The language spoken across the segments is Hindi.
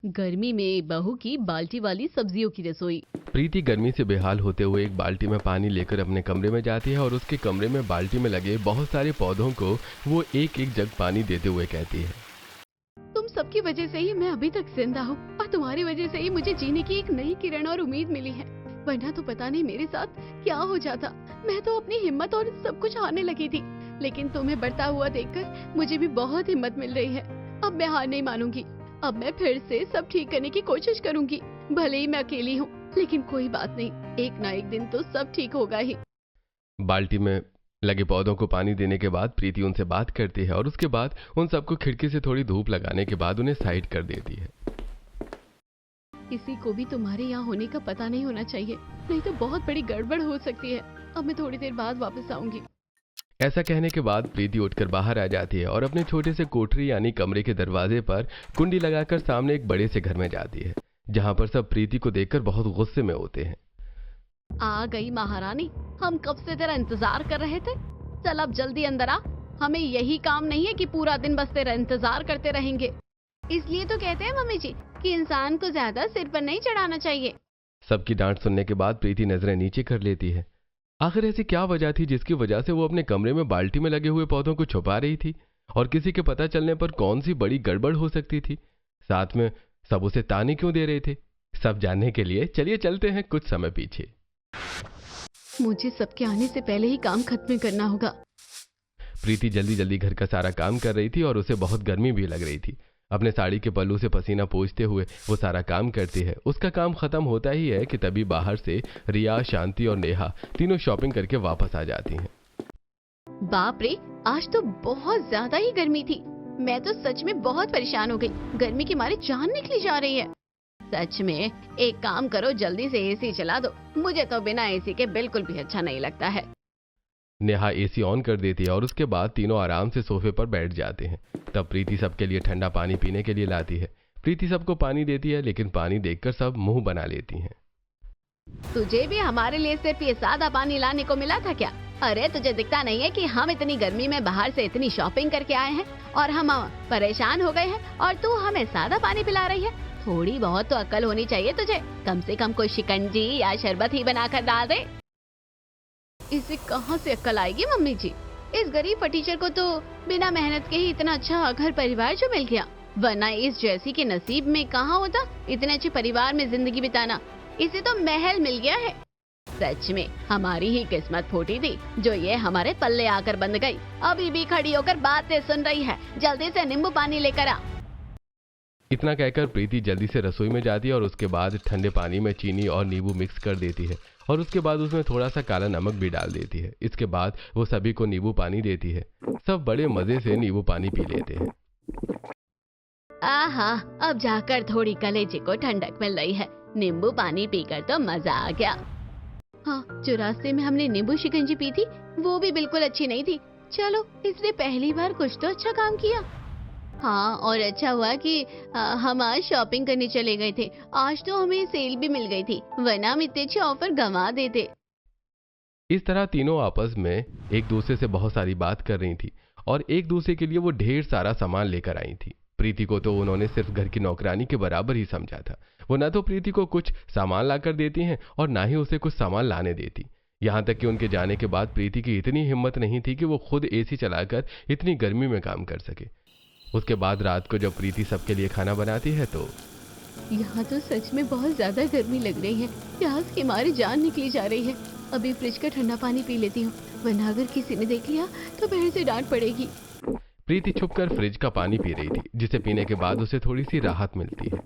गर्मी में बहू की बाल्टी वाली सब्जियों की रसोई। प्रीति गर्मी से बेहाल होते हुए एक बाल्टी में पानी लेकर अपने कमरे में जाती है और उसके कमरे में बाल्टी में लगे बहुत सारे पौधों को वो एक एक जग पानी देते हुए कहती है। तुम सबकी वजह से ही मैं अभी तक जिंदा हूँ और तुम्हारी वजह से ही मुझे जीने की एक नई किरण और उम्मीद मिली है, वरना तो पता नहीं मेरे साथ क्या हो जाता। मैं तो अपनी हिम्मत और सब कुछ हारने लगी थी, लेकिन तुम्हें बढ़ता हुआ देखकर मुझे भी बहुत हिम्मत मिल रही है। अब मैं हार नहीं मानूंगी। अब मैं फिर से सब ठीक करने की कोशिश करूंगी। भले ही मैं अकेली हूँ, लेकिन कोई बात नहीं, एक ना एक दिन तो सब ठीक होगा ही। बाल्टी में लगे पौधों को पानी देने के बाद प्रीति उनसे बात करती है और उसके बाद उन सबको खिड़की से थोड़ी धूप लगाने के बाद उन्हें साइड कर देती है। किसी को भी तुम्हारे यहाँ होने का पता नहीं होना चाहिए, नहीं तो बहुत बड़ी गड़बड़ हो सकती है। अब मैं थोड़ी देर बाद वापस आऊंगी। ऐसा कहने के बाद प्रीति उठकर बाहर आ जाती है और अपने छोटे से कोठरी यानी कमरे के दरवाजे पर कुंडी लगाकर सामने एक बड़े से घर में जाती है, जहां पर सब प्रीति को देखकर बहुत गुस्से में होते हैं। आ गई महारानी, हम कब से तेरा इंतजार कर रहे थे। चल अब जल्दी अंदर आ, हमें यही काम नहीं है कि पूरा दिन बस तेरा इंतजार करते रहेंगे। इसलिए तो कहते हैं मम्मी जी कि इंसान को ज्यादा सिर पर नहीं चढ़ाना चाहिए। सबकी डांट सुनने के बाद प्रीति नजरें नीचे कर लेती है। आखिर ऐसी क्या वजह थी जिसकी वजह से वो अपने कमरे में बाल्टी में लगे हुए पौधों को छुपा रही थी, और किसी के पता चलने पर कौन सी बड़ी गड़बड़ हो सकती थी। साथ में सब उसे ताने क्यों दे रहे थे, सब जानने के लिए चलिए चलते हैं कुछ समय पीछे। मुझे सबके आने से पहले ही काम खत्म करना होगा। प्रीति जल्दी जल्दी घर का सारा काम कर रही थी और उसे बहुत गर्मी भी लग रही थी। अपने साड़ी के पल्लू से पसीना पोंछते हुए वो सारा काम करती है। उसका काम खत्म होता ही है कि तभी बाहर से रिया, शांति और नेहा तीनों शॉपिंग करके वापस आ जाती हैं। बाप रे, आज तो बहुत ज्यादा ही गर्मी थी। मैं तो सच में बहुत परेशान हो गई। गर्मी के मारे जान निकली जा रही है। सच में एक काम करो, जल्दी से एसी चला दो। मुझे तो बिना एसी के बिल्कुल भी अच्छा नहीं लगता है। नेहा एसी ऑन कर देती है और उसके बाद तीनों आराम से सोफे पर बैठ जाते हैं। तब प्रीति सबके लिए ठंडा पानी पीने के लिए लाती है। प्रीति सबको पानी देती है, लेकिन पानी देखकर सब मुंह बना लेती हैं। तुझे भी हमारे लिए सिर्फ ये सादा पानी लाने को मिला था क्या? अरे तुझे दिखता नहीं है कि हम इतनी गर्मी में बाहर से इतनी शॉपिंग करके आए हैं और हम परेशान हो गए हैं, और तू हमें सादा पानी पिला रही है? थोड़ी बहुत तो अक्ल होनी चाहिए तुझे। कम से कम कोई शिकंजी या शरबत ही बनाकर डाल दे। इसे कहाँ से अक्ल आएगी मम्मी जी? इस गरीब फटीचर को तो बिना मेहनत के ही इतना अच्छा घर परिवार जो मिल गया, वरना इस जैसी के नसीब में कहाँ होता इतने अच्छे परिवार में जिंदगी बिताना। इसे तो महल मिल गया है। सच में हमारी ही किस्मत फूटी थी जो ये हमारे पल्ले आकर बंध गई। अभी भी खड़ी होकर बातें सुन रही है। जल्दी से नींबू पानी लेकर आ। इतना कहकर प्रीति जल्दी से रसोई में जाती है और उसके बाद ठंडे पानी में चीनी और नींबू मिक्स कर देती है और उसके बाद उसमें थोड़ा सा काला नमक भी डाल देती है। इसके बाद वो सभी को नींबू पानी देती है। सब बड़े मजे से नींबू पानी पी लेते हैं। आहा, अब जाकर थोड़ी कलेजे को ठंडक मिल रही है। नींबू पानी पीकर तो मजा आ गया। हाँ, जो रास्ते में हमने नींबू शिकंजी पी थी वो भी बिल्कुल अच्छी नहीं थी। चलो, इसने पहली बार कुछ तो अच्छा काम किया। हाँ, और अच्छा हुआ कि हम आज शॉपिंग करने चले गए थे। आज तो हमें सेल भी मिल गई थी, वरना हम इतने अच्छे ऑफर गंवा देते। इस तरह तीनों आपस में एक दूसरे से बहुत सारी बात कर रही थी और एक दूसरे के लिए वो ढेर सारा सामान लेकर आई थी। प्रीति को तो उन्होंने सिर्फ घर की नौकरानी के बराबर ही समझा था। वो न तो प्रीति को कुछ सामान लाकर देती हैं और ना ही उसे कुछ सामान लाने देती। यहाँ तक कि उनके जाने के बाद प्रीति की इतनी हिम्मत नहीं थी कि वो खुद एसी चलाकर इतनी गर्मी में काम कर सके। उसके बाद रात को जब प्रीति सबके लिए खाना बनाती है तो यहाँ तो सच में बहुत ज्यादा गर्मी लग रही है। प्यास के मारे जान निकली जा रही है। अभी फ्रिज का ठंडा पानी पी लेती हूँ, वरना अगर किसी ने देख लिया तो बहन से डांट पड़ेगी। प्रीति छुपकर फ्रिज का पानी पी रही थी, जिसे पीने के बाद उसे थोड़ी सी राहत मिलती है।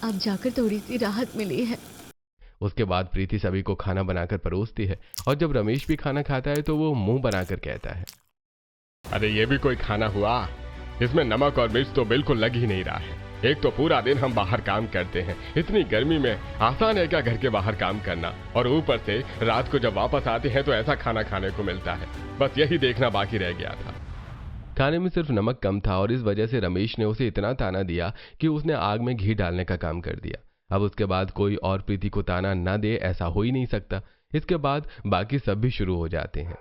अब जाकर थोड़ी सी राहत मिली है। उसके बाद प्रीति सभी को खाना बनाकर परोसती है और जब रमेश भी खाना खाता है तो वो मुंह बनाकर कहता है, अरे ये भी कोई खाना हुआ? इसमें नमक और मिर्च तो बिल्कुल लग ही नहीं रहा है। एक तो पूरा दिन हम बाहर काम करते हैं, इतनी गर्मी में आसान है क्या घर के बाहर काम करना? और ऊपर से रात को जब वापस आते हैं तो ऐसा खाना खाने को मिलता है। बस यही देखना बाकी रह गया था। खाने में सिर्फ नमक कम था और इस वजह से रमेश ने उसे इतना ताना दिया कि उसने आग में घी डालने का काम कर दिया। अब उसके बाद कोई और प्रीति को ताना न दे ऐसा हो ही नहीं सकता। इसके बाद बाकी सब भी शुरू हो जाते हैं।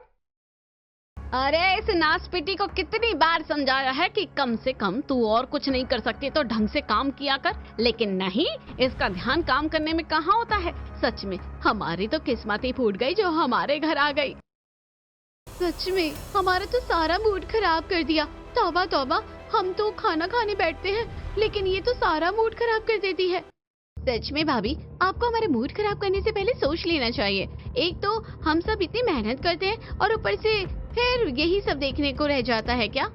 अरे इस नासपिटी को कितनी बार समझाया है कि कम से कम तू और कुछ नहीं कर सकती तो ढंग से काम किया कर, लेकिन नहीं, इसका ध्यान काम करने में कहाँ होता है। सच में हमारी तो किस्मत ही फूट गई जो हमारे घर आ गई। सच में हमारा तो सारा मूड खराब कर दिया। तौबा तौबा, हम तो खाना खाने बैठते हैं लेकिन ये तो सारा मूड खराब कर देती है। सच में भाभी, आपको हमारे मूड खराब करने से पहले सोच लेना चाहिए। एक तो हम सब इतनी मेहनत करते हैं और ऊपर से फिर यही सब देखने को रह जाता है क्या।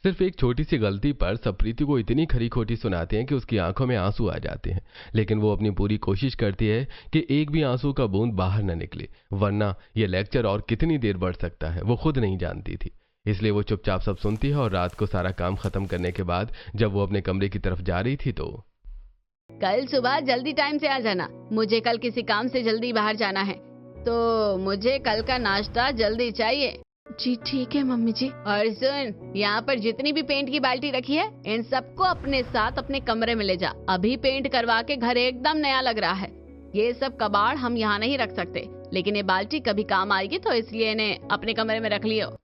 सिर्फ एक छोटी सी गलती पर सब प्रीति को इतनी खरी खोटी सुनाते हैं कि उसकी आंखों में आंसू आ जाते हैं, लेकिन वो अपनी पूरी कोशिश करती है कि एक भी आंसू का बूंद बाहर न निकले, वरना ये लेक्चर और कितनी देर बढ़ सकता है वो खुद नहीं जानती थी। इसलिए वो चुपचाप सब सुनती है और रात को सारा काम खत्म करने के बाद जब वो अपने कमरे की तरफ जा रही थी तो कल सुबह जल्दी टाइम से आ जाना, मुझे कल किसी काम से जल्दी बाहर जाना है, तो मुझे कल का नाश्ता जल्दी चाहिए। जी ठीक है मम्मी जी। और सुन, यहाँ पर जितनी भी पेंट की बाल्टी रखी है इन सबको अपने साथ अपने कमरे में ले जा। अभी पेंट करवा के घर एकदम नया लग रहा है। ये सब कबाड़ हम यहाँ नहीं रख सकते, लेकिन ये बाल्टी कभी काम आएगी तो इसलिए इन्हें अपने कमरे में रख लियो।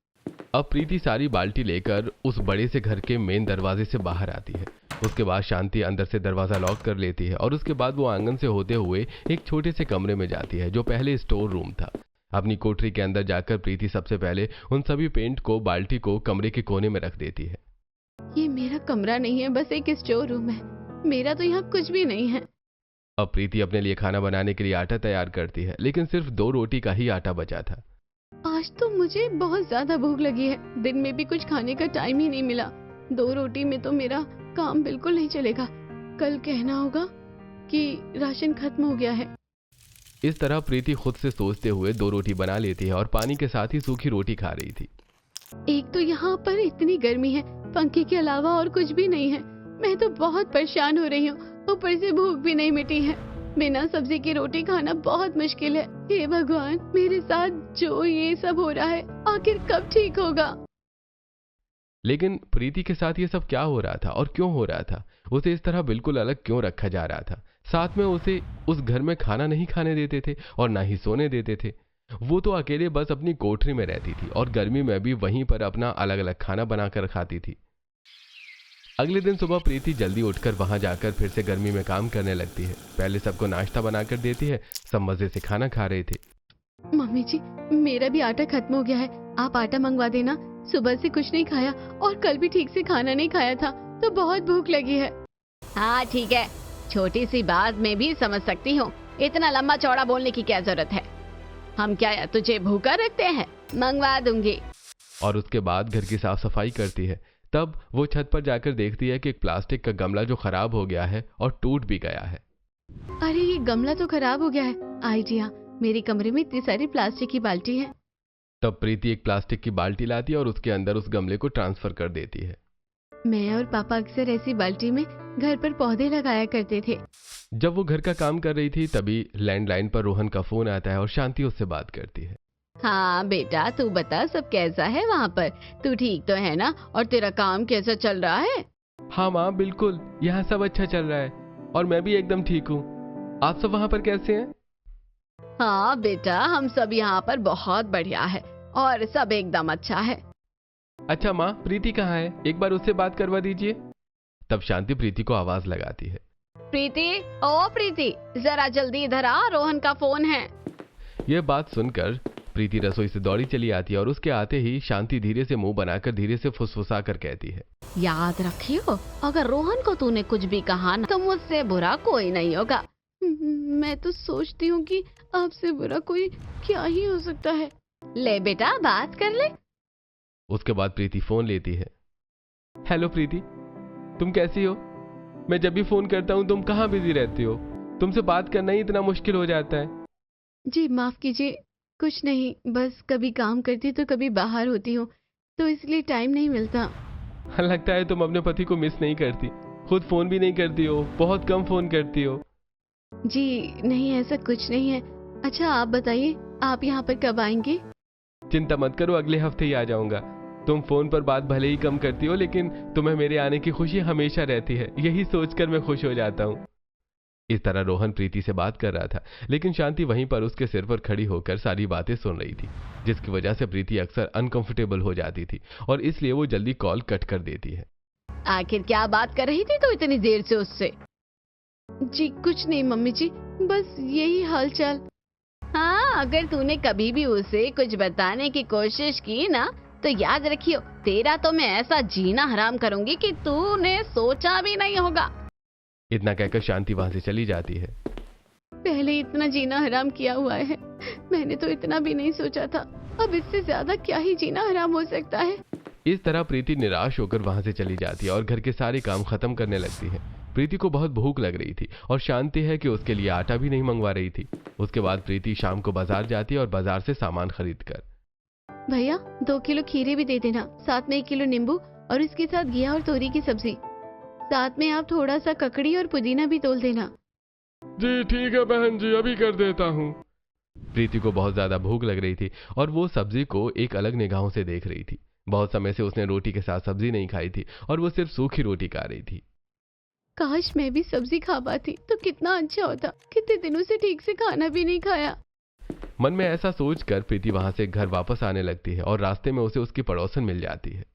अब प्रीति सारी बाल्टी लेकर उस बड़े से घर के मेन दरवाजे से बाहर आती है। उसके बाद शांति अंदर से दरवाजा लॉक कर लेती है और उसके बाद वो आंगन से होते हुए एक छोटे से कमरे में जाती है जो पहले स्टोर रूम था। अपनी कोठरी के अंदर जाकर प्रीति सबसे पहले उन सभी पेंट को बाल्टी को कमरे के कोने में रख देती है। ये मेरा कमरा नहीं है, बस एक स्टोर रूम है। मेरा तो यहाँ कुछ भी नहीं है। अब प्रीति अपने लिए खाना बनाने के लिए आटा तैयार करती है, लेकिन सिर्फ 2 रोटी का ही आटा बचा था। आज तो मुझे बहुत ज्यादा भूख लगी है। दिन में भी कुछ खाने का टाइम ही नहीं मिला। 2 रोटी में तो मेरा काम बिल्कुल नहीं चलेगा। कल कहना होगा कि राशन खत्म हो गया है। इस तरह प्रीति खुद से सोचते हुए 2 रोटी बना लेती है और पानी के साथ ही सूखी रोटी खा रही थी। एक तो यहाँ पर इतनी गर्मी है, पंखे के अलावा और कुछ भी नहीं है। मैं तो बहुत परेशान हो रही हूँ, ऊपर से भूख भी नहीं मिटी है। बिना सब्जी की रोटी खाना बहुत मुश्किल है। हे भगवान, मेरे साथ जो ये सब हो रहा है आखिर कब ठीक होगा। लेकिन प्रीति के साथ ये सब क्या हो रहा था और क्यों हो रहा था? उसे इस तरह बिल्कुल अलग क्यों रखा जा रहा था? साथ में उसे उस घर में खाना नहीं खाने देते थे और ना ही सोने देते थे। वो तो अकेले बस अपनी कोठरी में रहती थी और गर्मी में भी वहीं पर अपना अलग अलग खाना बनाकर खाती थी। अगले दिन सुबह प्रीति जल्दी उठकर वहां जाकर फिर से गर्मी में काम करने लगती है। पहले सबको नाश्ता बनाकर देती है। सब मजे से खाना खा रहे थे। मम्मी जी, मेरा भी आटा खत्म हो गया है, आप आटा मंगवा देना। सुबह से कुछ नहीं खाया और कल भी ठीक से खाना नहीं खाया था, तो बहुत भूख लगी है। हाँ ठीक है, छोटी सी बात में भी समझ सकती हूँ। इतना लंबा चौड़ा बोलने की क्या जरूरत है? हम क्या तुझे भूखा रखते हैं? मंगवा दूंगी। और उसके बाद घर की साफ सफाई करती है। तब वो छत पर जाकर देखती है कि एक प्लास्टिक का गमला जो खराब हो गया है और टूट भी गया है। अरे ये गमला तो खराब हो गया है। आइडिया, मेरे कमरे में इतनी सारी प्लास्टिक की बाल्टी है। तब प्रीति एक प्लास्टिक की बाल्टी लाती है और उसके अंदर उस गमले को ट्रांसफर कर देती है। मैं और पापा अक्सर ऐसी बाल्टी में घर पर पौधे लगाया करते थे। जब वो घर का काम कर रही थी तभी लैंडलाइन पर रोहन का फोन आता है और शांति उससे बात करती है। हाँ बेटा, तू बता सब कैसा है वहाँ पर? तू ठीक तो है ना? और तेरा काम कैसा चल रहा है? हाँ माँ, बिल्कुल, यहाँ सब अच्छा चल रहा है और मैं भी एकदम ठीक हूँ। आप सब वहाँ पर कैसे हैं? हाँ बेटा, हम सब यहाँ पर बहुत बढ़िया है और सब एकदम अच्छा है। अच्छा माँ, प्रीति कहाँ है? एक बार उससे बात करवा दीजिए। तब शांति प्रीति को आवाज लगाती है। प्रीति, ओ प्रीति, जरा जल्दी इधर आ, रोहन का फोन है। यह बात सुनकर प्रीति रसोई से दौड़ी चली आती है और उसके आते ही शांति धीरे से मुंह बनाकर धीरे से फुसफुसा कर कहती है, याद रखियो, अगर रोहन को तूने कुछ भी कहा ना तो मुझसे बुरा कोई नहीं होगा। मैं तो सोचती हूँ कि आपसे बुरा कोई क्या ही हो सकता है। ले बेटा, बात कर ले। उसके बाद प्रीति फोन लेती है। हेलो प्रीति, तुम कैसी हो? मैं जब भी फोन करता हूँ तुम कहाँ बिजी रहती हो? तुमसे बात करना ही इतना मुश्किल हो जाता है। जी माफ कीजिए, कुछ नहीं, बस कभी काम करती तो कभी बाहर होती हूँ, तो इसलिए टाइम नहीं मिलता। लगता है तुम अपने पति को मिस नहीं करती, खुद फोन भी नहीं करती हो, बहुत कम फोन करती हो। जी नहीं, ऐसा कुछ नहीं है। अच्छा आप बताइए, आप यहाँ पर कब आएंगे? चिंता मत करो, अगले हफ्ते ही आ जाऊंगा। तुम फोन पर बात भले ही कम करती हो, लेकिन तुम्हें मेरे आने की खुशी हमेशा रहती है, यही सोचकर मैं खुश हो जाता हूँ। इस तरह रोहन प्रीति से बात कर रहा था, लेकिन शांति वहीं पर उसके सिर पर खड़ी होकर सारी बातें सुन रही थी, जिसकी वजह से प्रीति अक्सर अनकंफर्टेबल हो जाती थी और इसलिए वो जल्दी कॉल कट कर देती है। आखिर क्या बात कर रही थी तो इतनी देर से उससे? जी कुछ नहीं मम्मी जी, बस यही हालचाल। हाँ, अगर तूने कभी भी उसे कुछ बताने की कोशिश की ना तो याद रखियो, तेरा तो मैं ऐसा जीना हराम करूंगी कि तूने सोचा भी नहीं होगा। इतना कहकर शांति वहां से चली जाती है। पहले इतना जीना हराम किया हुआ है, मैंने तो इतना भी नहीं सोचा था, अब इससे ज्यादा क्या ही जीना हराम हो सकता है। इस तरह प्रीति निराश होकर वहां से चली जाती है और घर के सारे काम खत्म करने लगती है। प्रीति को बहुत भूख लग रही थी और शांति है कि उसके लिए आटा भी नहीं मंगवा रही थी। उसके बाद प्रीति शाम को बाजार जाती है और बाजार से सामान खरीद कर। भैया 2 किलो खीरे भी दे देना, साथ में 1 किलो नींबू और इसके साथ घिया और तोरी की सब्जी, साथ में आप थोड़ा सा ककड़ी और पुदीना भी तोल देना। जी ठीक है बहन जी, अभी कर देता हूँ। प्रीति को बहुत ज्यादा भूख लग रही थी और वो सब्जी को एक अलग निगाहों से देख रही थी। बहुत समय से उसने रोटी के साथ सब्जी नहीं खाई थी और वो सिर्फ सूखी रोटी खा रही थी। काश मैं भी सब्जी खा पाती तो कितना अच्छा होता, कितने दिनों से ठीक से खाना भी नहीं खाया। मन में ऐसा सोचकर प्रीति वहां से घर वापस आने लगती है और रास्ते में उसे उसकी पड़ोसन मिल जाती है।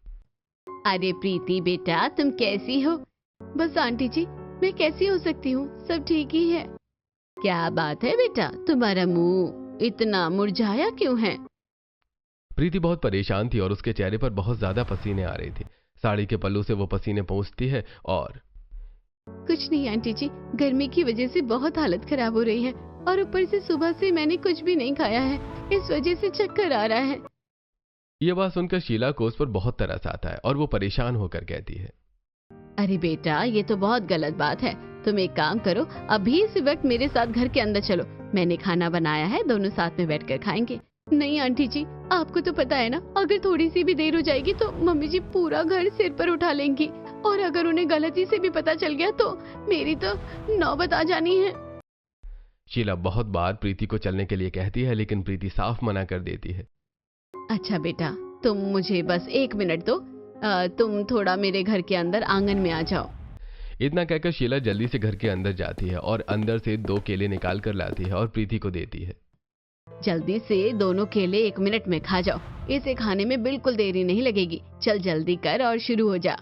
अरे प्रीति बेटा, तुम कैसी हो? बस आंटी जी, मैं कैसी हो सकती हूँ, सब ठीक ही है। क्या बात है बेटा, तुम्हारा मुंह इतना मुरझाया क्यों है? प्रीति बहुत परेशान थी और उसके चेहरे पर बहुत ज्यादा पसीने आ रहे थे। साड़ी के पल्लू से वो पसीने पहुंचती है और कुछ नहीं आंटी जी, गर्मी की वजह से बहुत हालत खराब हो रही है और ऊपर से सुबह से मैंने कुछ भी नहीं खाया है, इस वजह से चक्कर आ रहा है। ये बात सुनकर शीला को उस पर बहुत तरस आता है और वो परेशान होकर कहती है, अरे बेटा, ये तो बहुत गलत बात है। तुम एक काम करो, अभी इस वक्त मेरे साथ घर के अंदर चलो, मैंने खाना बनाया है, दोनों साथ में बैठकर खाएंगे। नहीं आंटी जी, आपको तो पता है ना, अगर थोड़ी सी भी देर हो जाएगी तो मम्मी जी पूरा घर सिर पर उठा लेंगी और अगर उन्हें गलती से भी पता चल गया तो मेरी तो नौबत आ जानी है। शीला बहुत बार प्रीति को चलने के लिए कहती है, लेकिन प्रीति साफ मना कर देती है। अच्छा बेटा, तुम मुझे बस 1 मिनट दो, तुम थोड़ा मेरे घर के अंदर आंगन में आ जाओ। इतना कहकर शीला जल्दी से घर के अंदर जाती है और अंदर से 2 केले निकाल कर लाती है और प्रीति को देती है। जल्दी से दोनों केले 1 मिनट में खा जाओ, इसे खाने में बिल्कुल देरी नहीं लगेगी, चल जल्दी कर और शुरू हो जा।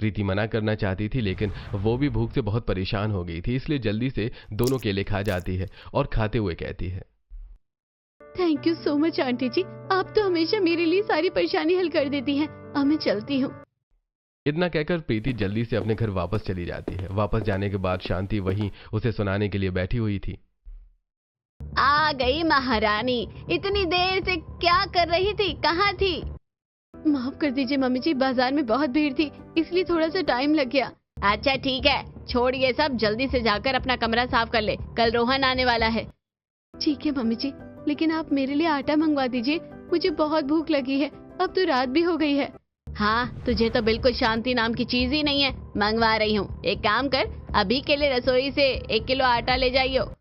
प्रीति मना करना चाहती थी, लेकिन वो भी भूख से बहुत परेशान हो गई थी, इसलिए जल्दी से दोनों केले खा जाती है और खाते हुए कहती है, thank you so much aunty ji, आप तो हमेशा मेरे लिए सारी परेशानी हल कर देती हैं। अब मैं चलती हूँ। इतना कहकर प्रीति जल्दी से अपने घर वापस चली जाती है। वापस जाने के बाद शांति वहीं उसे सुनाने के लिए बैठी हुई थी। आ गई महारानी, इतनी देर से क्या कर रही थी, कहाँ थी? माफ कर दीजिए मम्मी जी, बाजार में बहुत भीड़ थी इसलिए थोड़ा सा टाइम लग गया। अच्छा ठीक है, छोड़ ये सब, जल्दी से जाकर अपना कमरा साफ कर ले, कल रोहन आने वाला है। ठीक है मम्मी जी, लेकिन आप मेरे लिए आटा मंगवा दीजिए, मुझे बहुत भूख लगी है, अब तो रात भी हो गई है। हाँ, तुझे तो बिल्कुल शांति नाम की चीज ही नहीं है, मंगवा रही हूँ। एक काम कर, अभी के लिए रसोई से 1 किलो आटा ले जाइयो।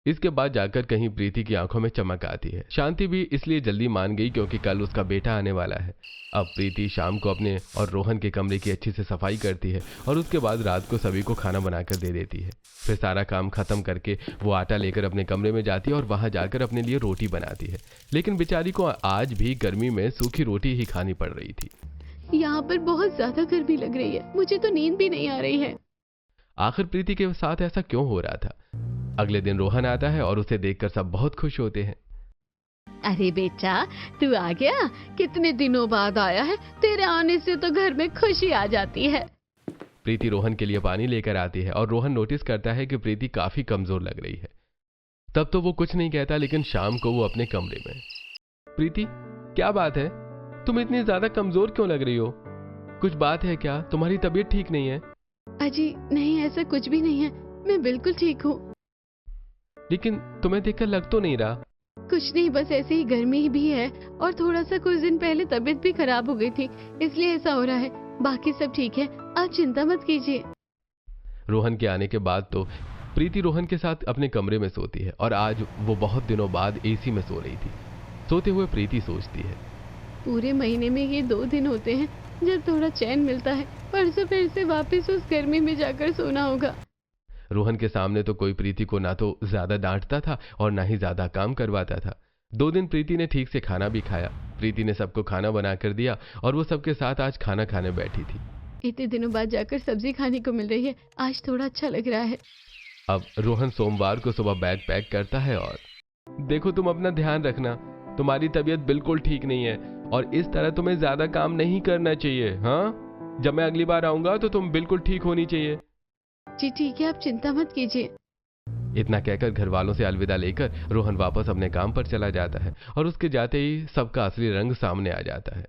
इसके बाद जाकर कहीं प्रीति की आंखों में चमक आती है। शांति भी इसलिए जल्दी मान गई क्योंकि कल उसका बेटा आने वाला है। अब प्रीति शाम को अपने और रोहन के कमरे की अच्छी से सफाई करती है और उसके बाद रात को सभी को खाना बनाकर दे देती है। फिर सारा काम खत्म करके वो आटा लेकर अपने कमरे में जाती है और वहां जाकर अपने लिए रोटी बनाती है। लेकिन बेचारी को आज भी गर्मी में सूखी रोटी ही खानी पड़ रही थी। यहाँ पर बहुत ज्यादा गर्मी लग रही है, मुझे तो नींद भी नहीं आ रही है। आखिर प्रीति के साथ ऐसा क्यों हो रहा था? अगले दिन रोहन आता है और उसे देखकर सब बहुत खुश होते हैं। अरे बेटा, तू आ गया, कितने दिनों बाद आया है, तेरे आने से तो घर में खुशी आ जाती है। प्रीति रोहन के लिए पानी लेकर आती है और रोहन नोटिस करता है कि प्रीति काफी कमजोर लग रही है। तब तो वो कुछ नहीं कहता, लेकिन शाम को वो अपने कमरे में, प्रीति क्या बात है, तुम इतनी ज्यादा कमजोर क्यों लग रही हो? कुछ बात है क्या? तुम्हारी तबीयत ठीक नहीं है? अजी नहीं, ऐसा कुछ भी नहीं है, मैं बिल्कुल ठीक हूँ। लेकिन तुम्हें देखकर लग तो नहीं रहा। कुछ नहीं, बस ऐसे ही गर्मी भी है और थोड़ा सा कुछ दिन पहले तबीयत भी खराब हो गई थी, इसलिए ऐसा हो रहा है, बाकी सब ठीक है, आप चिंता मत कीजिए। रोहन के आने के बाद तो प्रीति रोहन के साथ अपने कमरे में सोती है और आज वो बहुत दिनों बाद एसी में सो रही थी। सोते हुए प्रीति सोचती है, पूरे महीने में ये 2 दिन होते हैं जब थोड़ा चैन मिलता है, परसों फिर से वापस उस गर्मी में जाकर सोना होगा। रोहन के सामने तो कोई प्रीति को ना तो ज्यादा डांटता था और ना ही ज्यादा काम करवाता था। 2 दिन प्रीति ने ठीक से खाना भी खाया। प्रीति ने सबको खाना बना कर दिया और वो सबके साथ आज खाना खाने बैठी थी। इतने दिनों बाद जाकर सब्जी खाने को मिल रही है, आज थोड़ा अच्छा लग रहा है। अब रोहन सोमवार को सुबह बैग पैक करता है और देखो तुम अपना ध्यान रखना, तुम्हारी तबीयत बिल्कुल ठीक नहीं है और इस तरह तुम्हें ज्यादा काम नहीं करना चाहिए। हाँ, जब मैं अगली बार आऊंगा तो तुम बिल्कुल ठीक होनी चाहिए। जी ठीक है, आप चिंता मत कीजिए। इतना कहकर घर वालों से अलविदा लेकर रोहन वापस अपने काम पर चला जाता है और उसके जाते ही सबका असली रंग सामने आ जाता है।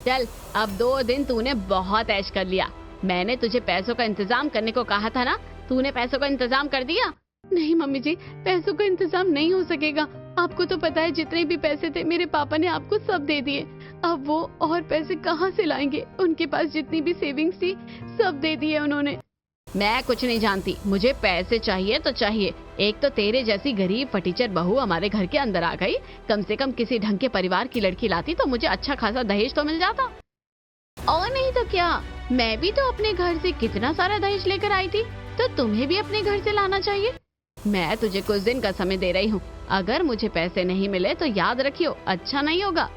चल, अब 2 दिन तूने बहुत ऐश कर लिया। मैंने तुझे पैसों का इंतजाम करने को कहा था ना, तूने पैसों का इंतजाम कर दिया? नहीं मम्मी जी, पैसों का इंतजाम नहीं हो सकेगा। आपको तो पता है जितने भी पैसे थे मेरे पापा ने आपको सब दे दिए। अब वो और पैसे कहाँ से लाएंगे? उनके पास जितनी भी सेविंग्स थी सब दे दिए उन्होंने। मैं कुछ नहीं जानती, मुझे पैसे चाहिए तो चाहिए। एक तो तेरे जैसी गरीब फटीचर बहू हमारे घर के अंदर आ गई। कम से कम किसी ढंग के परिवार की लड़की लाती तो मुझे अच्छा खासा दहेज तो मिल जाता। और नहीं तो क्या, मैं भी तो अपने घर से कितना सारा दहेज लेकर आई थी, तो तुम्हें भी अपने घर से लाना चाहिए। मैं तुझे कुछ दिन का समय दे रही हूँ, अगर मुझे पैसे नहीं मिले तो याद रखियो, अच्छा नहीं होगा।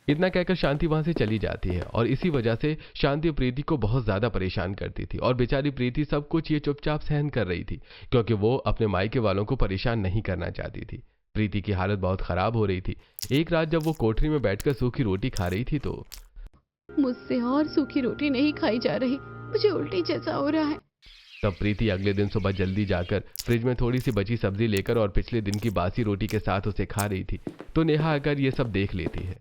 इतना कहकर शांति वहां से चली जाती है और इसी वजह से शांति प्रीति को बहुत ज्यादा परेशान करती थी और बेचारी प्रीति सब कुछ ये चुपचाप सहन कर रही थी क्योंकि वो अपने मायके वालों को परेशान नहीं करना चाहती थी। प्रीति की हालत बहुत खराब हो रही थी। एक रात जब वो कोठरी में बैठकर सूखी रोटी खा रही थी तो मुझसे और सूखी रोटी नहीं खाई जा रही, मुझे उल्टी जैसा हो रहा है। तब प्रीति अगले दिन सुबह जल्दी जाकर फ्रिज में थोड़ी सी बची सब्जी लेकर और पिछले दिन की बासी रोटी के साथ उसे खा रही थी तो नेहा आकर ये सब देख लेती है।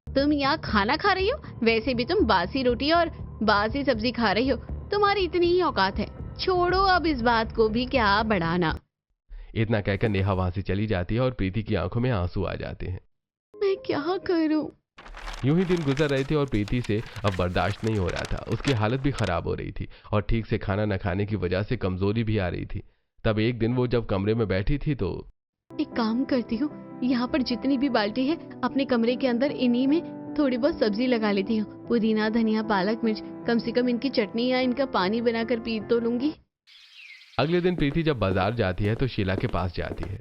तुम यहाँ खाना खा रही हो? वैसे भी तुम बासी रोटी और बासी सब्जी खा रही हो, तुम्हारी इतनी ही औकात है। छोड़ो अब इस बात को भी, क्या बढ़ाना। इतना कहकर नेहा वहां से चली जाती है और प्रीति की आंखों में आंसू आ जाते हैं। मैं क्या करूं? यूं ही दिन गुजर रहे थे और प्रीति से अब बर्दाश्त नहीं हो रहा था। उसकी हालत भी खराब हो रही थी और ठीक से खाना न खाने की वजह से कमजोरी भी आ रही थी। तब एक दिन वो जब कमरे में बैठी थी तो एक काम करती हूँ, यहाँ पर जितनी भी बाल्टी है अपने कमरे के अंदर इन्हीं में थोड़ी बहुत सब्जी लगा लेती हूँ। पुदीना, धनिया, पालक, मिर्च, कम से कम इनकी चटनी या इनका पानी बनाकर पी तो लूंगी। अगले दिन प्रीति जब बाजार जाती है तो शीला के पास जाती है।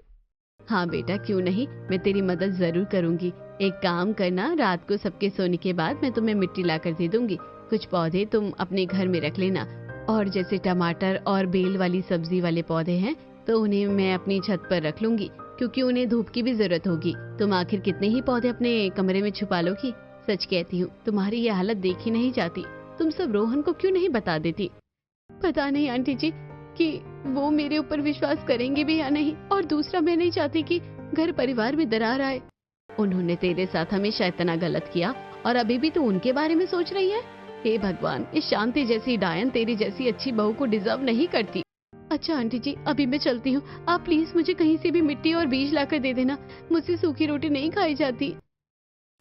हाँ बेटा, क्यों नहीं, मैं तेरी मदद जरूर करूंगी। एक काम करना, रात को सबके सोने के बाद मैं तुम्हें मिट्टी लाकर दे दूंगी। कुछ पौधे तुम अपने घर में रख लेना, और जैसे टमाटर और बेल वाली सब्जी वाले पौधे हैं तो उन्हें मैं अपनी छत पर रख लूंगी क्योंकि उन्हें धूप की भी जरूरत होगी। तुम आखिर कितने ही पौधे अपने कमरे में छुपा लोगी। सच कहती हूँ, तुम्हारी ये हालत देखी नहीं जाती। तुम सब रोहन को क्यों नहीं बता देती? पता नहीं आंटी जी कि वो मेरे ऊपर विश्वास करेंगे भी या नहीं। और दूसरा, मैं नहीं चाहती कि घर परिवार में दरार आए। उन्होंने तेरे साथ हमेशा इतना गलत किया और अभी भी तू उनके बारे में सोच रही है? हे भगवान, इस शांति जैसी डायन तेरी जैसी अच्छी बहू को डिजर्व नहीं करती। अच्छा आंटी जी, अभी मैं चलती हूँ। आप प्लीज मुझे कहीं से भी मिट्टी और बीज लाकर दे देना, मुझसे सूखी रोटी नहीं खाई जाती।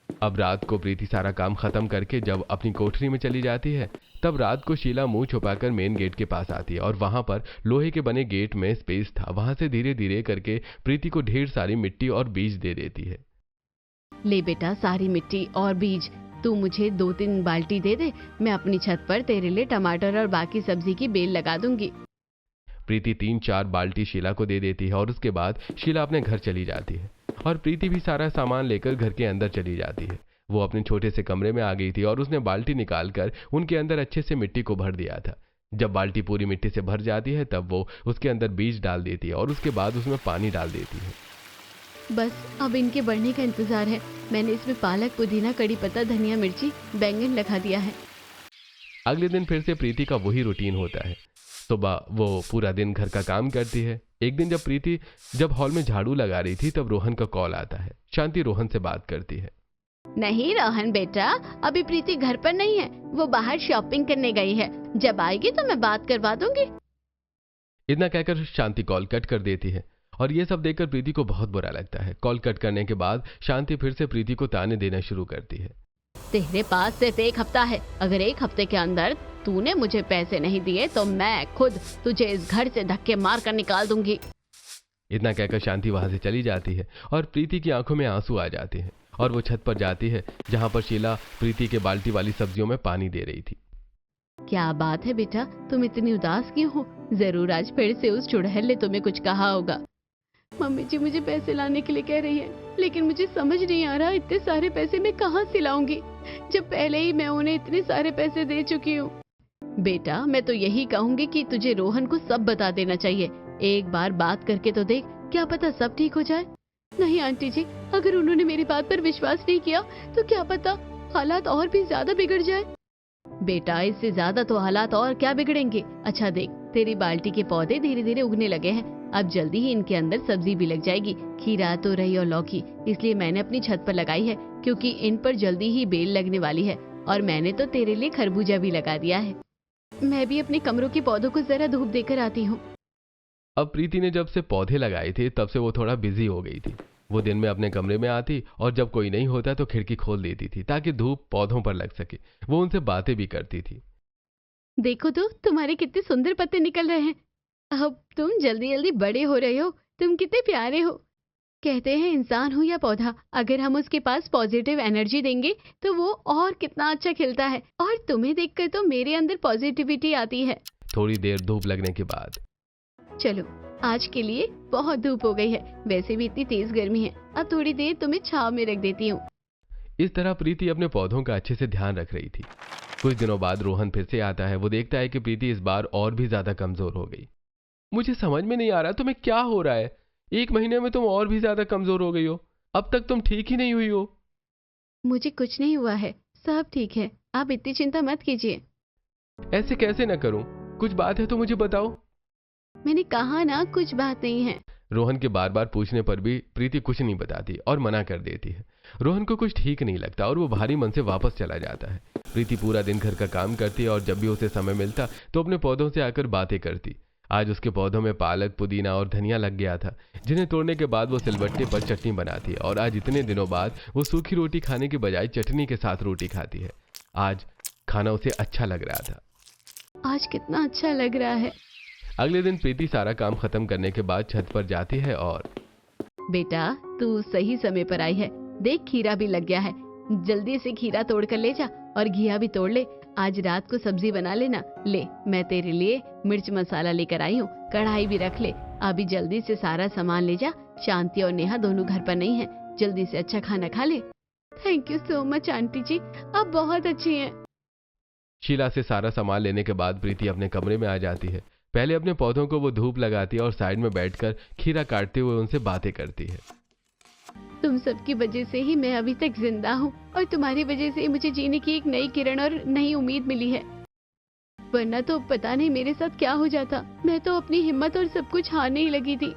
अब रात को प्रीति सारा काम खत्म करके जब अपनी कोठरी में चली जाती है तब रात को शीला मुंह छुपाकर मेन गेट के पास आती है और वहां पर लोहे के बने गेट में स्पेस था। वहां से धीरे धीरे करके प्रीति को ढेर सारी मिट्टी और बीज दे देती है। ले बेटा, सारी मिट्टी और बीज तू मुझे 2-3 बाल्टी दे दे, मैं अपनी छत पर तेरे लिए टमाटर और बाकी सब्जी की बेल लगा दूंगी। प्रीति 3-4 बाल्टी शीला को दे देती है और उसके बाद शीला अपने घर चली जाती है और प्रीति भी सारा सामान लेकर घर के अंदर चली जाती है। वो अपने छोटे से कमरे में आ गई थी और उसने बाल्टी निकालकर उनके अंदर अच्छे से मिट्टी को भर दिया था। जब बाल्टी पूरी मिट्टी से भर जाती है तब वो उसके अंदर बीज डाल देती है और उसके बाद उसमें पानी डाल देती है। बस अब इनके बढ़ने का इंतजार है। मैंने इसमें पालक, पुदीना, कड़ी पत्ता, धनिया, मिर्ची, बैंगन लगा दिया है। अगले दिन फिर से प्रीति का वही रूटीन होता है। सुबह वो पूरा दिन घर का काम करती है। एक दिन जब प्रीति हॉल में झाड़ू लगा रही थी तब रोहन का कॉल आता है। शांति रोहन से बात करती है। नहीं रोहन बेटा, अभी प्रीति घर पर नहीं है, वो बाहर शॉपिंग करने गई है। जब आएगी तो मैं बात करवा दूंगी। इतना कहकर शांति कॉल कट कर देती है और ये सब देखकर प्रीति को बहुत बुरा लगता है। कॉल कट करने के बाद शांति फिर से प्रीति को ताने देना शुरू करती है। तेरे पास सिर्फ 1 हफ्ता है, अगर 1 हफ्ते के अंदर तूने मुझे पैसे नहीं दिए तो मैं खुद तुझे इस घर से धक्के मार कर निकाल दूंगी। इतना कहकर शांति वहां से चली जाती है और प्रीति की आंखों में आंसू आ जाते हैं और वो छत पर जाती है जहां पर शीला प्रीति के बाल्टी वाली सब्जियों में पानी दे रही थी। क्या बात है बेटा, तुम इतनी उदास क्यों हो? जरूर आज फिर से उस चुड़ैल ने तुम्हें कुछ कहा होगा। मम्मी जी मुझे पैसे लाने के लिए कह रही है, लेकिन मुझे समझ नहीं आ रहा इतने सारे पैसे मैं कहाँ से लाऊंगी, जब पहले ही मैं उन्हें इतने सारे पैसे दे चुकी हूँ। बेटा मैं तो यही कहूंगी कि तुझे रोहन को सब बता देना चाहिए। एक बार बात करके तो देख, क्या पता सब ठीक हो जाए। नहीं आंटी जी, अगर उन्होंने मेरी बात पर विश्वास नहीं किया तो क्या पता हालात और भी ज्यादा बिगड़ जाए। बेटा इससे ज्यादा तो हालात और क्या बिगड़ेंगे। अच्छा देख, तेरी बाल्टी के पौधे धीरे धीरे उगने लगे हैं, अब जल्दी ही इनके अंदर सब्जी भी लग जाएगी। खीरा, तोरई और लौकी इसलिए मैंने अपनी छत पर लगाई है, क्योंकि इन पर जल्दी ही बेल लगने वाली है। और मैंने तो तेरे लिए खरबूजा भी लगा दिया है। मैं भी अपने कमरों के पौधों को जरा धूप देकर आती हूँ। अब प्रीति ने जब से पौधे लगाए थे तब से वो थोड़ा बिजी हो गई थी। वो दिन में अपने कमरे में आती और जब कोई नहीं होता तो खिड़की खोल देती थी ताकि धूप पौधों पर लग सके। वो उनसे बातें भी करती थी। देखो तो तुम्हारे कितने सुंदर पत्ते निकल रहे हैं। अब तुम जल्दी जल्दी बड़े हो रहे हो, तुम कितने प्यारे हो। कहते हैं इंसान हो या पौधा, अगर हम उसके पास पॉजिटिव एनर्जी देंगे तो वो और कितना अच्छा खिलता है। और तुम्हें देखकर तो मेरे अंदर पॉजिटिविटी आती है। थोड़ी देर धूप लगने के बाद चलो आज के लिए बहुत धूप हो गई है, वैसे भी इतनी तेज गर्मी है, अब थोड़ी देर तुम्हें छांव में रख देती हूँ। इस तरह प्रीति अपने पौधों का अच्छे से ध्यान रख रही थी। कुछ दिनों बाद रोहन फिर से आता है। वो देखता है कि प्रीति इस बार और भी ज्यादा कमजोर हो गई। मुझे समझ में नहीं आ रहा तुम्हें क्या हो रहा है। 1 महीने में तुम और भी ज्यादा कमजोर हो गई हो। अब तक तुम ठीक ही नहीं हुई हो। मुझे कुछ नहीं हुआ है, सब ठीक है, आप इतनी चिंता मत कीजिए। ऐसे कैसे न करूं, कुछ बात है तो मुझे बताओ। मैंने कहा ना कुछ बात नहीं है। रोहन के बार बार पूछने पर भी प्रीति कुछ नहीं बताती और मना कर देती है। रोहन को कुछ ठीक नहीं लगता और वो भारी मन से वापस चला जाता है। प्रीति पूरा दिन घर का काम करती है और जब भी उसे समय मिलता तो अपने पौधों से आकर बातें करती। आज उसके पौधों में पालक, पुदीना और धनिया लग गया था, जिन्हें तोड़ने के बाद वो सिलबट्टे पर चटनी बनाती है। और आज इतने दिनों बाद वो सूखी रोटी खाने के बजाय चटनी के साथ रोटी खाती है। आज खाना उसे अच्छा लग रहा था। आज कितना अच्छा लग रहा है। अगले दिन प्रीति सारा काम खत्म करने के बाद छत पर जाती है और बेटा तू सही समय पर आई है, देख खीरा भी लग गया है, जल्दी से खीरा तोड़ कर ले जा और घिया भी तोड़ ले। आज रात को सब्जी बना लेना। ले मैं तेरे लिए मिर्च मसाला लेकर आई हूँ, कढ़ाई भी रख ले। अभी जल्दी से सारा सामान ले जा। शांति और नेहा दोनों घर पर नहीं है, जल्दी से अच्छा खाना खा ले। Thank you so much aunty ji, आप बहुत अच्छी हैं। शीला से सारा सामान लेने के बाद प्रीति अपने कमरे में आ जाती है। पहले अपने पौधों को वो धूप लगाती है और साइड में बैठकर खीरा काटते हुए उनसे बातें करती है। तुम सबकी वजह से ही मैं अभी तक जिंदा हूँ और तुम्हारी वजह से मुझे जीने की एक नई किरण और नई उम्मीद मिली है, वरना तो पता नहीं मेरे साथ क्या हो जाता। मैं तो अपनी हिम्मत और सब कुछ हारने ही लगी थी,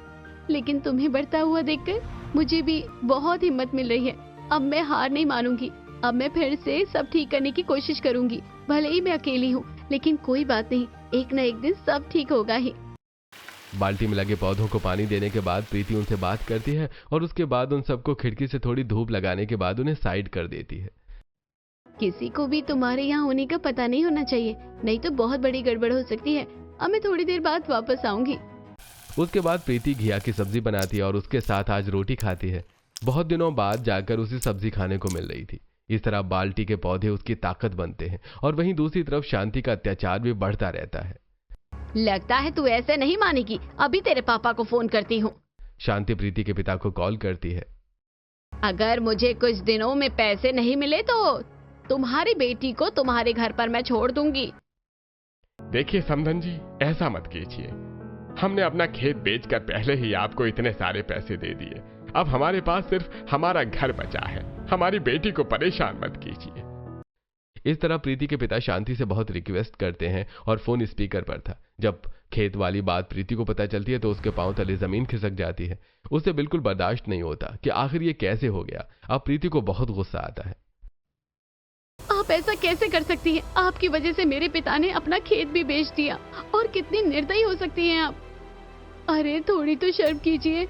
लेकिन तुम्हें बढ़ता हुआ देखकर मुझे भी बहुत हिम्मत मिल रही है। अब मैं हार नहीं मानूंगी, अब मैं फिर से सब ठीक करने की कोशिश करूंगी। भले ही मैं अकेली हूँ, लेकिन कोई बात नहीं, एक न एक दिन सब ठीक होगा ही। बाल्टी में लगे पौधों को पानी देने के बाद प्रीति उनसे बात करती है और उसके बाद उन सबको खिड़की से थोड़ी धूप लगाने के बाद उन्हें साइड कर देती है। किसी को भी तुम्हारे यहाँ होने का पता नहीं होना चाहिए, नहीं तो बहुत बड़ी गड़बड़ हो सकती है। अब मैं थोड़ी देर बाद वापस आऊंगी। उसके बाद प्रीति घिया की सब्जी बनाती है और उसके साथ आज रोटी खाती है। बहुत दिनों बाद जाकर उसे सब्जी खाने को मिल रही थी। इस तरह बाल्टी के पौधे उसकी ताकत बनते हैं और वहीं दूसरी तरफ शांति का अत्याचार भी बढ़ता रहता है। लगता है तू ऐसे नहीं मानेगी, अभी तेरे पापा को फोन करती हूँ। शांति प्रीति के पिता को कॉल करती है। अगर मुझे कुछ दिनों में पैसे नहीं मिले तो तुम्हारी बेटी को तुम्हारे घर पर मैं छोड़ दूंगी। देखिए समधन जी, ऐसा मत कीजिए। हमने अपना खेत बेचकर पहले ही आपको इतने सारे पैसे दे दिए। अब हमारे पास सिर्फ हमारा घर बचा है। हमारी बेटी को परेशान मत कीजिए। इस तरह प्रीति के पिता शांति से बहुत रिक्वेस्ट करते हैं और फोन स्पीकर पर था। जब खेत वाली बात प्रीति को पता चलती है तो उसके पांव तले जमीन खिसक जाती है। उसे बिल्कुल बर्दाश्त नहीं होता कि आखिर ये कैसे हो गया। अब प्रीति को बहुत गुस्सा आता है। आप ऐसा कैसे कर सकती हैं? आपकी वजह से मेरे पिता ने अपना खेत भी बेच दिया, और कितनी निर्दयी हो सकती हैं आप। अरे थोड़ी तो शर्म कीजिए।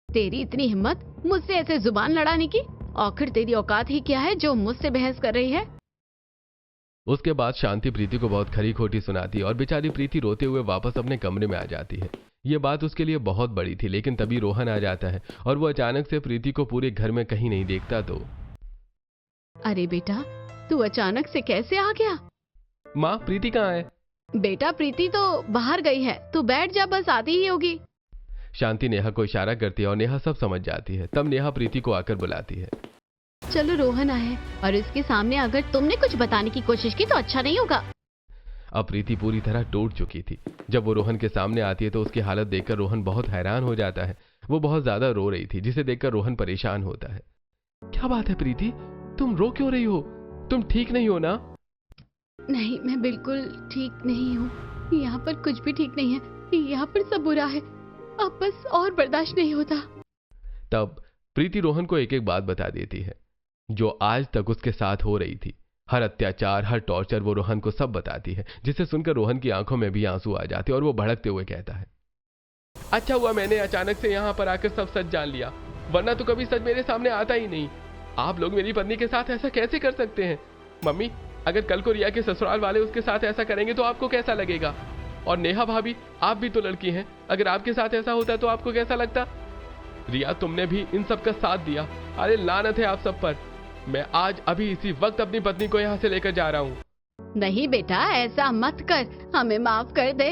तेरी इतनी हिम्मत मुझसे ऐसे जुबान लड़ाने की? आखिर तेरी औकात ही क्या है जो मुझसे बहस कर रही है? उसके बाद शांति प्रीति को बहुत खरी खोटी सुनाती है और बेचारी प्रीति रोते हुए वापस अपने कमरे में आ जाती है। ये बात उसके लिए बहुत बड़ी थी, लेकिन तभी रोहन आ जाता है और वो अचानक से प्रीति को पूरे घर में कहीं नहीं देखता तो। अरे बेटा, तू अचानक से कैसे आ गया? माँ, प्रीति कहाँ है? बेटा प्रीति तो बाहर गई है, तू बैठ जा, बस आती ही होगी। शांति नेहा को इशारा करती है और नेहा सब समझ जाती है। तब नेहा प्रीति को आकर बुलाती है। चलो रोहन आए और इसके सामने अगर तुमने कुछ बताने की कोशिश की तो अच्छा नहीं होगा। अब प्रीति पूरी तरह टूट चुकी थी। जब वो रोहन के सामने आती है तो उसकी हालत देखकर रोहन बहुत हैरान हो जाता है। वो बहुत ज्यादा रो रही थी, जिसे देखकर रोहन परेशान होता है। क्या बात है प्रीति, तुम रो क्यों रही हो? तुम ठीक नहीं हो ना? नहीं, मैं बिल्कुल ठीक नहीं हूँ। यहाँ पर कुछ भी ठीक नहीं है, यहाँ पर सब बुरा है, अब बस और बर्दाश्त नहीं होता। तब प्रीति रोहन को एक एक बात बता देती है जो आज तक उसके साथ हो रही थी। हर अत्याचार, हर टॉर्चर वो रोहन को सब बताती है, जिसे सुनकर रोहन की आंखों में भी आंसू आ जाते और वो भड़कते हुए कहता है, अच्छा हुआ मैंने अचानक से यहाँ पर आकर सब सच जान लिया, वरना तो कभी सच मेरे सामने आता ही नहीं। आप लोग मेरी पत्नी के साथ ऐसा कैसे कर सकते हैं? मम्मी, अगर कल को रिया के ससुराल वाले उसके साथ ऐसा करेंगे तो आपको कैसा लगेगा? और नेहा भाभी, आप भी तो लड़की हैं, अगर आपके साथ ऐसा होता तो आपको कैसा लगता? रिया, तुमने भी इन सब का साथ दिया। अरे लानत है आप सब पर। मैं आज अभी इसी वक्त अपनी पत्नी को यहाँ से लेकर जा रहा हूँ। नहीं बेटा, ऐसा मत कर, हमें माफ कर दे।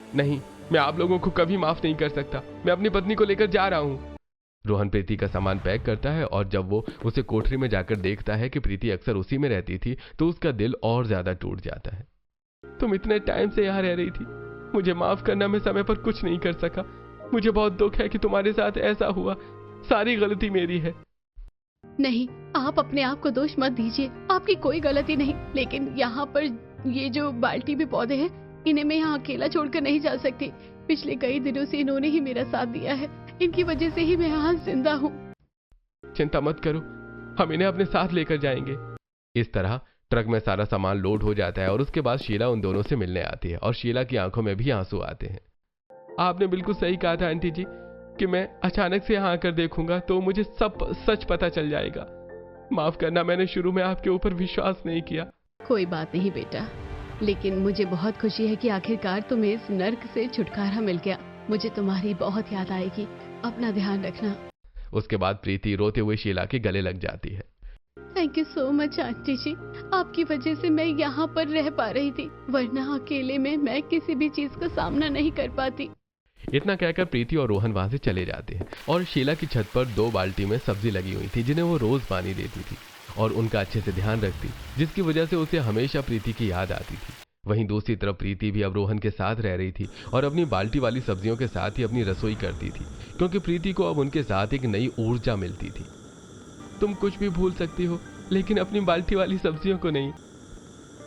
नहीं, मैं आप लोगों को कभी माफ नहीं कर सकता। मैं अपनी पत्नी को लेकर जा रहा हूँ। रोहन प्रीति का सामान पैक करता है और जब वो उसे कोठरी में जाकर देखता है कि प्रीति अक्सर उसी में रहती थी तो उसका दिल और ज्यादा टूट जाता है। तुम इतने टाइम से यहाँ रह रही थी, मुझे माफ करना, मैं समय पर कुछ नहीं कर सका। मुझे बहुत दुख है कि तुम्हारे साथ ऐसा हुआ, सारी गलती मेरी है। नहीं, आप अपने आप को दोष मत दीजिए, आपकी कोई गलती नहीं। लेकिन यहाँ पर ये जो बाल्टी में पौधे हैं, इन्हें मैं यहाँ अकेला छोड़कर नहीं जा सकती। पिछले कई दिनों से इन्होंने ही मेरा साथ दिया है, इनकी वजह से ही मैं यहाँ जिंदा हूँ। चिंता मत करो, हम इन्हें अपने साथ लेकर जाएंगे। इस तरह ट्रक में सारा सामान लोड हो जाता है और उसके बाद शीला उन दोनों से मिलने आती है और शीला की आंखों में भी आंसू आते हैं। आपने बिल्कुल सही कहा था आंटी जी कि मैं अचानक से यहाँ आकर देखूंगा तो मुझे सब सच पता चल जाएगा। माफ करना, मैंने शुरू में आपके ऊपर विश्वास नहीं किया। कोई बात नहीं बेटा, लेकिन मुझे बहुत खुशी है कि आखिरकार तुम्हें इस नर्क से छुटकारा मिल गया। मुझे तुम्हारी बहुत याद आएगी, अपना ध्यान रखना। उसके बाद प्रीति रोते हुए शीला के गले लग जाती है। Thank you so much aunty ji, आपकी वजह से मैं यहाँ पर रह पा रही थी, वरना अकेले में मैं किसी भी चीज का सामना नहीं कर पाती। इतना कहकर प्रीति और रोहन वहां से चले जाते हैं और शीला की छत पर 2 बाल्टी में सब्जी लगी हुई थी जिन्हें वो रोज पानी देती थी और उनका अच्छे से ध्यान रखती, जिसकी वजह से उसे हमेशा प्रीति की याद आती थी। वहीं दूसरी तरफ प्रीति भी अब रोहन के साथ रह रही थी और अपनी बाल्टी वाली सब्जियों के साथ ही अपनी रसोई करती थी, क्योंकि प्रीति को अब उनके साथ एक नई ऊर्जा मिलती थी। तुम कुछ भी भूल सकती हो, लेकिन अपनी बाल्टी वाली सब्जियों को नहीं,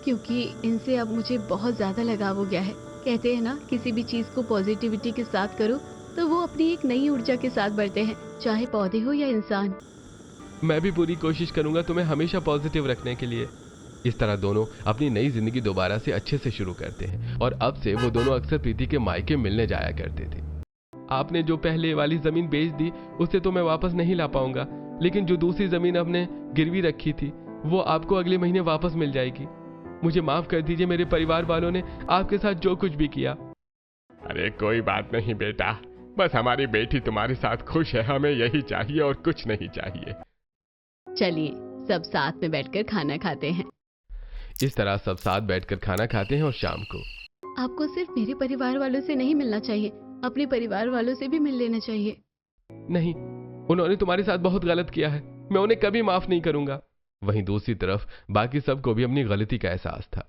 क्योंकि इनसे अब मुझे बहुत ज्यादा लगाव हो गया है। कहते हैं ना, किसी भी चीज को पॉजिटिविटी के साथ करो तो वो अपनी एक नई ऊर्जा के साथ बढ़ते हैं, चाहे पौधे हो या इंसान। मैं भी पूरी कोशिश करूंगा तुम्हें हमेशा पॉजिटिव रखने के लिए। इस तरह दोनों अपनी नई जिंदगी दोबारा से अच्छे से शुरू करते हैं और अब से वो दोनों अक्सर प्रीति के मायके मिलने जाया करते थे। आपने जो पहले वाली जमीन बेच दी उसे तो मैं वापस नहीं ला पाऊंगा, लेकिन जो दूसरी जमीन आपने गिरवी रखी थी वो आपको अगले महीने वापस मिल जाएगी। मुझे माफ कर दीजिए, मेरे परिवार वालों ने आपके साथ जो कुछ भी किया। अरे कोई बात नहीं बेटा, बस हमारी बेटी तुम्हारे साथ खुश है, हमें यही चाहिए और कुछ नहीं चाहिए। चलिए सब साथ में बैठकर खाना खाते हैं। इस तरह सब साथ बैठकर खाना खाते हैं और शाम को आपको सिर्फ मेरे परिवार वालों से नहीं मिलना चाहिए, अपने परिवार वालों से भी मिल लेना चाहिए। नहीं, उन्होंने तुम्हारे साथ बहुत गलत किया है, मैं उन्हें कभी माफ नहीं करूंगा। वहीं दूसरी तरफ बाकी सबको भी अपनी गलती का एहसास था।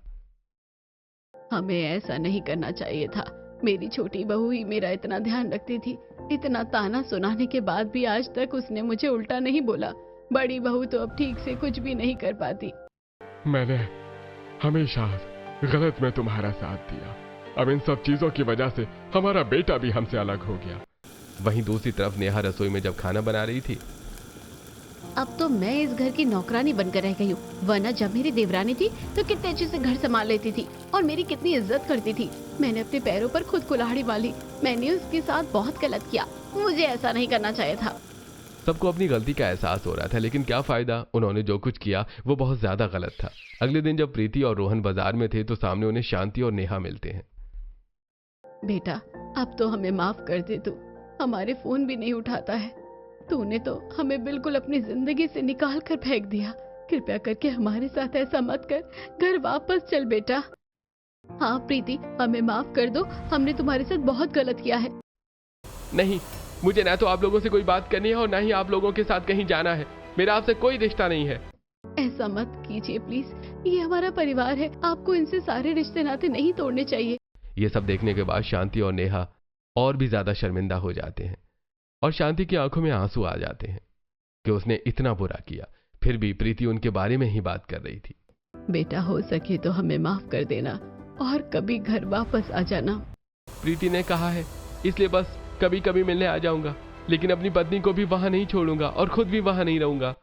हमें ऐसा नहीं करना चाहिए था। मेरी छोटी बहू ही मेरा इतना ध्यान रखती थी, इतना ताना सुनाने के बाद भी आज तक उसने मुझे उल्टा नहीं बोला। बड़ी बहू तो अब ठीक से कुछ भी नहीं कर पाती। मैंने हमेशा गलत में तुम्हारा साथ दिया, अब इन सब चीजों की वजह से हमारा बेटा भी हमसे अलग हो गया। वहीं दूसरी तरफ नेहा रसोई में जब खाना बना रही थी, अब तो मैं इस घर की नौकरानी बनकर रह गई हूँ, वरना जब मेरी देवरानी थी तो कितने अच्छे से घर संभाल लेती थी और मेरी कितनी इज्जत करती थी। मैंने अपने पैरों पर खुद कुल्हाड़ी वाली, मैंने उसके साथ बहुत गलत किया, मुझे ऐसा नहीं करना चाहिए था। सबको अपनी गलती का एहसास हो रहा था, लेकिन क्या फायदा, उन्होंने जो कुछ किया वो बहुत ज्यादा गलत था। अगले दिन जब प्रीति और रोहन बाजार में थे तो सामने उन्हें शांति और नेहा मिलते हैं। बेटा अब तो हमें माफ कर दे, तू हमारे फोन भी नहीं उठाता है। तूने तो हमें बिल्कुल अपनी जिंदगी से निकाल कर फेंक दिया, कृपया करके हमारे साथ ऐसा मत कर, घर वापस चल बेटा। हाँ प्रीति, हमें माफ कर दो, हमने तुम्हारे साथ बहुत गलत किया है। नहीं, मुझे ना तो आप लोगों से कोई बात करनी है और ना ही आप लोगों के साथ कहीं जाना है। मेरा आपसे कोई रिश्ता नहीं है। ऐसा मत कीजिए प्लीज, ये हमारा परिवार है, आपको इनसे सारे रिश्ते नाते नहीं तोड़ने चाहिए। ये सब देखने के बाद शांति और नेहा और भी ज्यादा शर्मिंदा हो जाते हैं और शांति की आंखों में आंसू आ जाते हैं कि उसने इतना बुरा किया, फिर भी प्रीति उनके बारे में ही बात कर रही थी। बेटा, हो सके तो हमें माफ कर देना और कभी घर वापस आ जाना। प्रीति ने कहा है, इसलिए बस कभी कभी मिलने आ जाऊंगा, लेकिन अपनी पत्नी को भी वहां नहीं छोड़ूंगा और खुद भी वहां नहीं रहूंगा।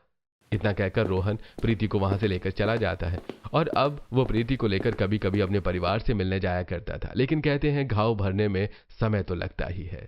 इतना कहकर रोहन प्रीति को वहां से लेकर चला जाता है और अब वो प्रीति को लेकर कभी कभी अपने परिवार से मिलने जाया करता था, लेकिन कहते हैं घाव भरने में समय तो लगता ही है।